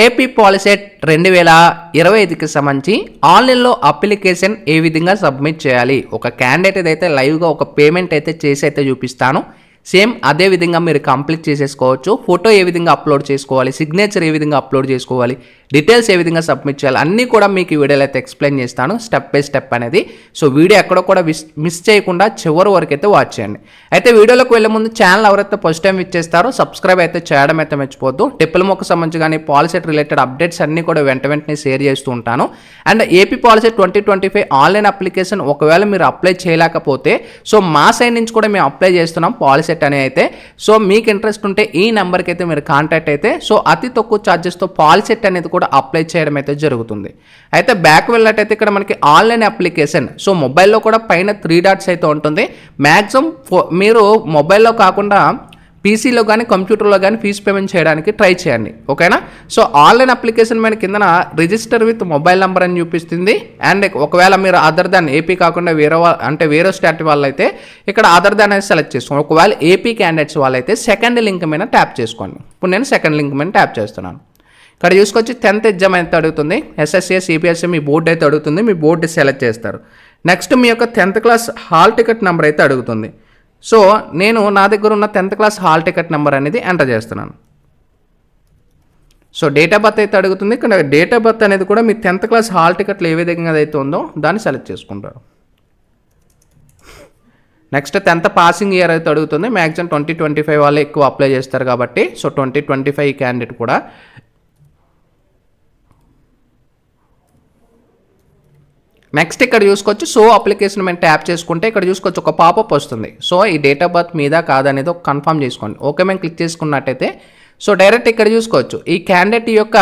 AP POLYCET 2025కి సంబంధించి ఆన్లైన్లో application ఏ విధంగా సబ్మిట్ చేయాలి. ఒక క్యాండిడేట్ ఏదైతే లైవ్గా ఒక పేమెంట్ అయితే చేసి అయితే చూపిస్తాను. సేమ్ అదే విధంగా మీరు కంప్లీట్ చేసేసుకోవచ్చు. ఫోటో ఏ విధంగా అప్లోడ్ చేసుకోవాలి, సిగ్నేచర్ ఏ విధంగా అప్లోడ్ చేసుకోవాలి, డీటెయిల్స్ ఏ విధంగా సబ్మిట్ చేయాలి అన్నీ కూడా మీకు ఈ వీడియోలో అయితే ఎక్స్ప్లెయిన్ చేస్తాను స్టెప్ బై స్టెప్ అనేది. సో వీడియో ఎక్కడ కూడా మిస్ చేయకుండా చివరి వరకు అయితే వాచ్ చేయండి. అయితే వీడియోలోకి వెళ్ళే ముందు ఛానల్ ఎవరైతే ఫస్ట్ టైం ఇచ్చేస్తారో సబ్స్క్రైబ్ అయితే చేయడం అయితే మర్చిపోద్దు. డిప్లొమాకు సంబంధించి కానీ పాలిసెట్ రిలేటెడ్ అప్డేట్స్ అన్నీ కూడా వెంటనే షేర్ చేస్తూ ఉంటాను. And AP POLYCET 2025 online application ఒకవేళ మీరు అప్లై చేయలేకపోతే సో మా సైడ్ నుంచి కూడా మేము అప్లై చేస్తున్నాం పాలిసెట్ అని అయితే. సో మీకు ఇంట్రెస్ట్ ఉంటే ఈ నెంబర్కి అయితే మీరు కాంటాక్ట్ అయితే సో అతి తక్కువ ఛార్జెస్తో పాలిసెట్ అనేది కూడా అప్లై చేయడం అయితే జరుగుతుంది. అయితే బ్యాక్ వెళ్ళినట్టయితే ఇక్కడ మనకి ఆన్లైన్ అప్లికేషన్ సో మొబైల్లో కూడా పైన 3 డాట్స్ అయితే ఉంటుంది. మ్యాక్సిమం మీరు మొబైల్లో కాకుండా పీసీలో కానీ కంప్యూటర్లో కానీ ఫీజు పేమెంట్ చేయడానికి ట్రై చేయండి. ఓకేనా. సో ఆన్లైన్ అప్లికేషన్ మీద కిందన రిజిస్టర్ విత్ మొబైల్ నెంబర్ అని చూపిస్తుంది. అండ్ ఒకవేళ మీరు అదర్ దాన్ ఏపీ కాకుండా వేరే స్టేట్ వాళ్ళైతే ఇక్కడ అదర్ దాన్ అనేది సెలెక్ట్ చేసుకోండి. ఒకవేళ ఏపీ క్యాండిడేట్స్ వాళ్ళైతే సెకండ్ లింక్ మీద ట్యాప్ చేసుకోండి. ఇప్పుడు నేను సెకండ్ లింక్ మీద ట్యాప్ చేస్తున్నాను. ఇక్కడ చూసుకొచ్చి 10th ఎగ్జామ్ అయితే అడుగుతుంది. ఎస్ఎస్సీ సిబిఎస్ఈ మీ బోర్డు అయితే అడుగుతుంది. మీ బోర్డు సెలెక్ట్ చేస్తారు. నెక్స్ట్ మీ యొక్క 10th class hall ticket number అయితే అడుగుతుంది. సో నేను నా దగ్గర ఉన్న 10th class hall ticket number అనేది ఎంటర్ చేస్తున్నాను. సో డేట్ ఆఫ్ బర్త్ అయితే అడుగుతుంది. ఇక్కడ డేట్ ఆఫ్ బర్త్ అనేది కూడా మీ 10th క్లాస్ హాల్ టికెట్లో ఏ విధంగా అయితే ఉందో దాన్ని సెలెక్ట్ చేసుకుంటారు. నెక్స్ట్ 10th పాసింగ్ ఇయర్ అయితే అడుగుతుంది. మ్యాక్సిమం 2025 వాళ్ళే ఎక్కువ అప్లై చేస్తారు కాబట్టి సో 2025 క్యాండిడేట్ కూడా. నెక్స్ట్ ఇక్కడ చూసుకోవచ్చు సో అప్లికేషన్ మేము ట్యాప్ చేసుకుంటే ఇక్కడ చూసుకోవచ్చు ఒక పాపప్ వస్తుంది. సో ఈ డేట్ ఆఫ్ బర్త్ మీద కాదనేది ఒక కన్ఫర్మ్ చేసుకోండి. ఓకే మేము క్లిక్ చేసుకున్నట్టయితే సో డైరెక్ట్ ఇక్కడ చూసుకోవచ్చు ఈ క్యాండిడేట్ యొక్క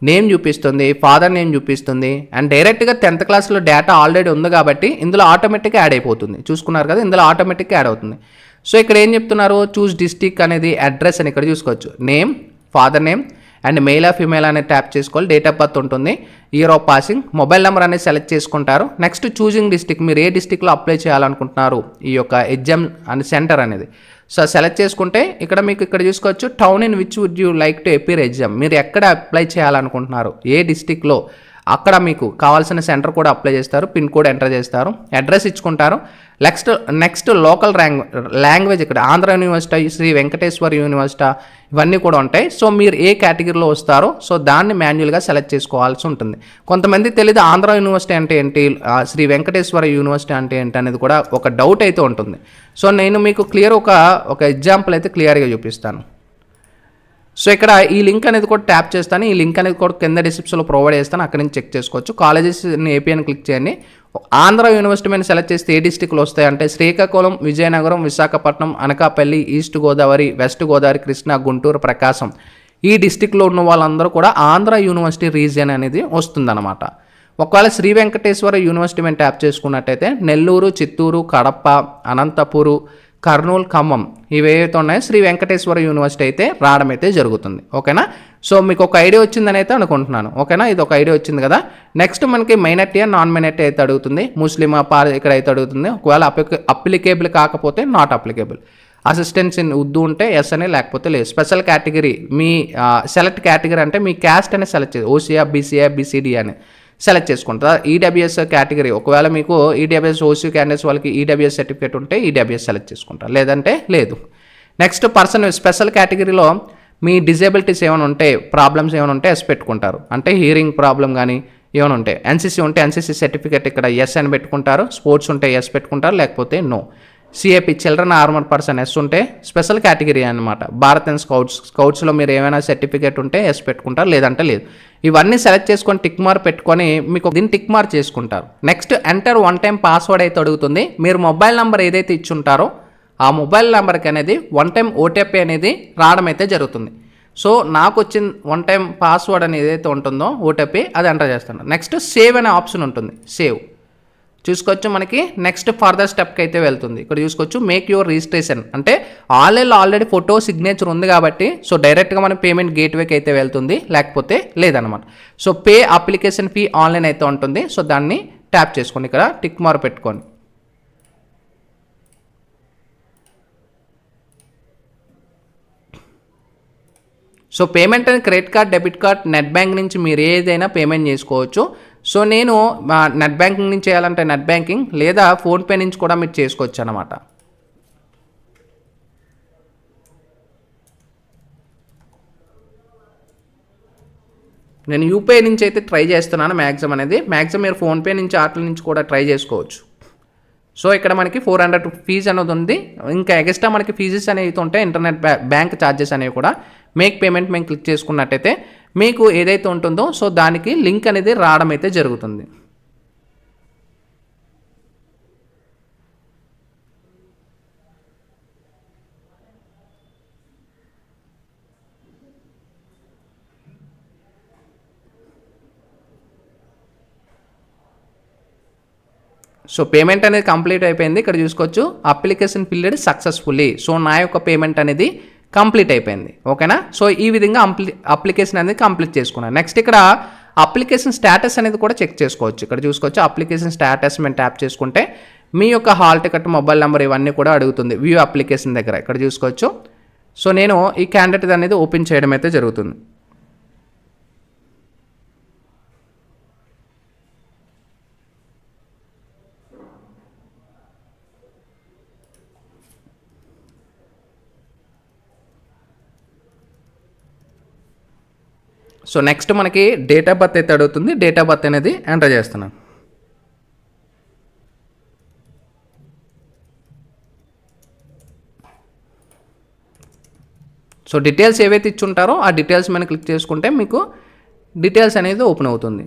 నేమ్ చూపిస్తుంది, ఫాదర్ నేమ్ చూపిస్తుంది. అండ్ డైరెక్ట్గా 10th క్లాస్లో డేటా ఆల్రెడీ ఉంది కాబట్టి ఇందులో ఆటోమేటిక్గా యాడ్ అయిపోతుంది. చూసుకున్నారు కదా, ఇందులో ఆటోమేటిక్గా యాడ్ అవుతుంది. సో ఇక్కడ ఏం చెప్తున్నారు, చూస్ డిస్ట్రిక్ట్ అనేది అడ్రస్ అని ఇక్కడ చూసుకోవచ్చు. Name, father name and mail ఆ ఫీమేల్ అనేది ట్యాప్ చేసుకోవాలి. డేట్ ఆఫ్ బర్త్ ఉంటుంది, year of passing, mobile number అనేది సెలెక్ట్ చేసుకుంటారు. నెక్స్ట్ చూజింగ్ డిస్ట్రిక్ట్, మీరు ఏ డిస్ట్రిక్ట్లో అప్లై చేయాలనుకుంటున్నారు ఈ యొక్క ఎగ్జామ్ అండ్ సెంటర్ అనేది సో సెలెక్ట్ చేసుకుంటే ఇక్కడ మీకు ఇక్కడ చూసుకోవచ్చు town in which would you like to appear exam, మీరు ఎక్కడ అప్లై చేయాలనుకుంటున్నారు ఏ డిస్ట్రిక్ట్లో అక్కడ మీకు కావాల్సిన సెంటర్ కూడా అప్లై చేస్తారు. పిన్ కోడ్ ఎంటర్ చేస్తారు, అడ్రస్ ఇచ్చుకుంటారు. నెక్స్ట్ లోకల్ లాంగ్వేజ్ ఇక్కడ ఆంధ్ర యూనివర్సిటీ, శ్రీ వెంకటేశ్వర యూనివర్సిటీ ఇవన్నీ కూడా ఉంటాయి. సో మీరు ఏ కేటగిరీలో వస్తారో సో దాన్ని మాన్యువల్గా సెలెక్ట్ చేసుకోవాల్సి ఉంటుంది. కొంతమంది తెలియదు ఆంధ్ర యూనివర్సిటీ అంటే ఏంటి, శ్రీ వెంకటేశ్వర యూనివర్సిటీ అంటే ఏంటి అనేది కూడా ఒక డౌట్ అయితే ఉంటుంది. సో నేను మీకు ఒక ఎగ్జాంపుల్ అయితే క్లియర్గా చూపిస్తాను. సో ఇక్కడ ఈ లింక్ అనేది కూడా ట్యాప్ చేస్తాను. ఈ లింక్ అనేది కూడా కింద డిస్క్రిప్షన్లో ప్రొవైడ్ చేస్తాను, అక్కడ నుంచి చెక్ చేసుకోవచ్చు. కాలేజెస్ ఏపీ అని క్లిక్ చేయండి. ఆంధ్ర యూనివర్సిటీ మీద సెలెక్ట్ చేస్తే ఏ డిస్ట్రిక్ట్లు వస్తాయంటే శ్రీకాకుళం, విజయనగరం, విశాఖపట్నం, అనకాపల్లి, ఈస్ట్ గోదావరి, వెస్ట్ గోదావరి, కృష్ణా, గుంటూరు, ప్రకాశం ఈ డిస్ట్రిక్ట్లో ఉన్న వాళ్ళందరూ కూడా ఆంధ్ర యూనివర్సిటీ రీజియన్ అనేది వస్తుందన్నమాట. ఒకవేళ శ్రీ వెంకటేశ్వర యూనివర్సిటీ మీద ట్యాప్ చేసుకున్నట్టయితే నెల్లూరు, చిత్తూరు, కడప, అనంతపురు, కర్నూలు, ఖమ్మం ఇవేవైతే ఉన్నాయో శ్రీ వెంకటేశ్వర యూనివర్సిటీ అయితే రావడం అయితే జరుగుతుంది. ఓకేనా. సో మీకు ఒక ఐడియా వచ్చిందని అయితే అనుకుంటున్నాను. ఓకేనా, ఇది ఒక ఐడియా వచ్చింది కదా. నెక్స్ట్ మనకి మైనారిటీ నాన్ మైనారిటీ అయితే అడుగుతుంది. ముస్లిమా ఇక్కడ అయితే అడుగుతుంది. ఒకవేళ అప్లికేబుల్ కాకపోతే not applicable. Assistance in Urdu ఉంటే ఎస్ అని, లేకపోతే లేదు. స్పెషల్ కేటగిరీ మీ సెలెక్ట్ కేటగిరీ అంటే మీ క్యాస్ట్ అనేది సెలెక్ట్ చేయాలి. ఓసీఆ, బీసీఆ, బీసీడీ అని సెలెక్ట్ చేసుకుంటారు. ఈడబ్ల్యూఎస్ కేటగిరీ ఒకవేళ మీకు ఈడబ్ల్యూఎస్ ఓసీ క్యాండిడేట్స్ వాళ్ళకి ఈడబ్ల్యూఎస్ సర్టిఫికేట్ ఉంటే ఈడబ్ల్యూఎస్ సెలెక్ట్ చేసుకుంటారు, లేదంటే లేదు. నెక్స్ట్ పర్సన్ స్పెషల్ కేటగిరీలో మీ డిజేబిలిటీస్ ఏమైనా ఉంటే, ప్రాబ్లమ్స్ ఏమైనా ఉంటే ఎస్ పెట్టుకుంటారు. అంటే హియరింగ్ ప్రాబ్లం కానీ ఏమైనా ఉంటే, ఎన్సీసీ ఉంటే ఎన్సీసీ సర్టిఫికేట్ ఇక్కడ ఎస్ అని పెట్టుకుంటారు. స్పోర్ట్స్ ఉంటే ఎస్ పెట్టుకుంటారు, లేకపోతే no. CAP children armour person yes ఉంటే స్పెషల్ కేటగిరీ అనమాట. భారత్ అండ్ స్కౌట్స్లో మీరు ఏమైనా సర్టిఫికేట్ ఉంటే ఎస్ పెట్టుకుంటారు, లేదంటే లేదు. ఇవన్నీ సెలెక్ట్ చేసుకొని టిక్ మార్క్ పెట్టుకొని మీకు దీన్ని టిక్ మార్క్ చేసుకుంటారు. నెక్స్ట్ ఎంటర్ 1 టైం పాస్వర్డ్ అయితే అడుగుతుంది. మీరు మొబైల్ నెంబర్ ఏదైతే ఇచ్చుంటారో ఆ మొబైల్ నెంబర్కి అనేది 1 టైం ఓటీపీ అనేది రావడం అయితే జరుగుతుంది. సో నాకు వచ్చిన 1 టైం పాస్వర్డ్ అనేది ఏదైతే ఉంటుందో ఓటీపీ అది ఎంటర్ చేస్తాను. నెక్స్ట్ సేవ్ అనే ఆప్షన్ ఉంటుంది. సేవ్ చూసుకోవచ్చు. మనకి నెక్స్ట్ ఫర్దర్ స్టెప్కి అయితే వెళ్తుంది. ఇక్కడ చూసుకోవచ్చు మేక్ యువర్ రిజిస్ట్రేషన్ అంటే ఆన్లైన్లో ఆల్రెడీ ఫోటో సిగ్నేచర్ ఉంది కాబట్టి సో డైరెక్ట్గా మన పేమెంట్ గేట్వేకి అయితే వెళ్తుంది, లేకపోతే లేదనమాట. So pay application fee online అయితే ఉంటుంది. సో దాన్ని ట్యాప్ చేసుకోండి, ఇక్కడ టిక్ మార్క్ పెట్టుకోండి. సో పేమెంట్ అనేది credit card, debit card, net bank నుంచి మీరు ఏదైనా పేమెంట్ చేసుకోవచ్చు. సో నేను నెట్ బ్యాంకింగ్ నుంచి చేయాలంటే నెట్ బ్యాంకింగ్, లేదా ఫోన్పే నుంచి కూడా మీరు చేసుకోవచ్చు అనమాట. నేను యూపీఐ నుంచి అయితే ట్రై చేస్తున్నాను మ్యాక్సిమం మీరు ఫోన్పే నుంచి వాటి నుంచి కూడా ట్రై చేసుకోవచ్చు. సో ఇక్కడ మనకి 400 ఫీజు అనేది ఉంది. ఇంకా ఎక్స్ట్రా మనకి ఫీజెస్ అనేవి ఉంటాయి, ఇంటర్నెట్ బ్యాంక్ ఛార్జెస్ అనేవి కూడా. మేక్ పేమెంట్ మేము క్లిక్ చేసుకున్నట్టయితే మీకు ఏదైతే ఉంటుందో సో దానికి లింక్ అనేది రావడం అయితే జరుగుతుంది. సో పేమెంట్ అనేది కంప్లీట్ అయిపోయింది. ఇక్కడ చూసుకోవచ్చు అప్లికేషన్ ఫిల్డ్ సక్సెస్ఫుల్లీ. సో నా యొక్క పేమెంట్ అనేది కంప్లీట్ అయిపోయింది. ఓకేనా. సో ఈ విధంగా అప్లికేషన్ అనేది కంప్లీట్ చేసుకున్నాను. నెక్స్ట్ ఇక్కడ అప్లికేషన్ స్టేటస్ అనేది కూడా చెక్ చేసుకోవచ్చు. ఇక్కడ చూసుకోవచ్చు అప్లికేషన్ స్టేటస్ మేము ట్యాప్ చేసుకుంటే మీ యొక్క హాల్ టికెట్, మొబైల్ నెంబర్ ఇవన్నీ కూడా అడుగుతుంది వ్యూ అప్లికేషన్ దగ్గర. ఇక్కడ చూసుకోవచ్చు. సో నేను ఈ క్యాండిడేట్ అనేది ఓపెన్ చేయడం అయితే జరుగుతుంది. సో నెక్స్ట్ మనకి డేట్ ఆఫ్ బర్త్ అయితే అడుగుతుంది. డేట్ ఆఫ్ బర్త్ అనేది ఎంటర్ చేస్తున్నాను. సో డీటెయిల్స్ ఏవైతే ఇచ్చుంటారో ఆ డీటెయిల్స్ మీద క్లిక్ చేసుకుంటే మీకు డీటెయిల్స్ అనేది ఓపెన్ అవుతుంది.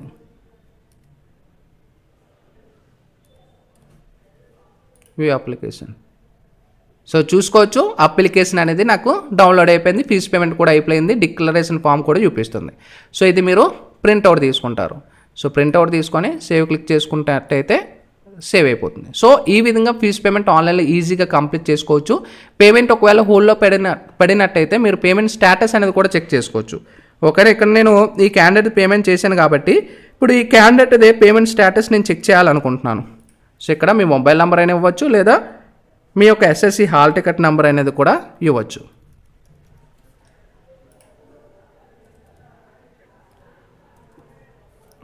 View application. సో చూసుకోవచ్చు అప్లికేషన్ అనేది నాకు డౌన్లోడ్ అయిపోయింది. ఫీజు పేమెంట్ కూడా అయిపోయింది. డిక్లరేషన్ ఫామ్ కూడా చూపిస్తుంది. సో ఇది మీరు ప్రింట్అవుట్ తీసుకుంటారు. సో ప్రింట్అవుట్ తీసుకొని సేవ్ క్లిక్ చేసుకున్నట్టయితే సేవ్ అయిపోతుంది. సో ఈ విధంగా ఫీజు పేమెంట్ ఆన్లైన్లో ఈజీగా కంప్లీట్ చేసుకోవచ్చు. పేమెంట్ ఒకవేళ హోల్డ్లో పడినట్టయితే మీరు పేమెంట్ స్టేటస్ అనేది కూడా చెక్ చేసుకోవచ్చు. ఒకరే ఇక్కడ నేను ఈ క్యాండిడేట్ పేమెంట్ చేశాను కాబట్టి ఇప్పుడు ఈ క్యాండిడేట్ పేమెంట్ స్టేటస్ నేను చెక్ చేయాలనుకుంటున్నాను. సో ఇక్కడ మీ మొబైల్ నెంబర్ అయినా ఇవ్వచ్చు, లేదా మీ యొక్క ఎస్ఎస్సి హాల్ టికెట్ నెంబర్ అనేది కూడా ఇవ్వచ్చు.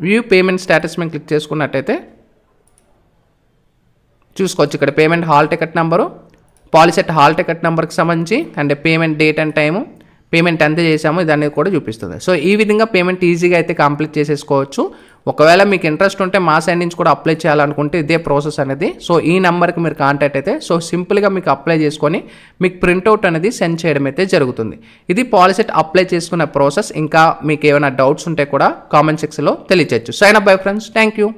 వ్యూ పేమెంట్ స్టేటస్ మేము క్లిక్ చేసుకున్నట్టయితే చూసుకోవచ్చు. ఇక్కడ payment hall ticket number, POLYCET hall ticket నెంబర్కి సంబంధించి and payment date and time, payment ఎంత చేసామో ఇదన్నీ కూడా చూపిస్తుంది. సో ఈ విధంగా పేమెంట్ ఈజీగా అయితే కంప్లీట్ చేసేసుకోవచ్చు. ఒకవేళ మీకు ఇంట్రెస్ట్ ఉంటే మా సైడ్ నుంచి కూడా అప్లై చేయాలనుకుంటే ఇదే ప్రాసెస్ అనేది. సో ఈ నెంబర్కి మీరు కాంటాక్ట్ అయితే సో సింపుల్గా మీకు అప్లై చేసుకొని మీకు ప్రింట్అవుట్ అనేది సెండ్ చేయడం అయితే జరుగుతుంది. ఇది పాలిసెట్ అప్లై చేసుకునే ప్రాసెస్. ఇంకా మీకు ఏమైనా డౌట్స్ ఉంటే కూడా కామెంట్ సెక్షన్లో తెలియచేయచ్చు. Sign up bye friends. Thank you.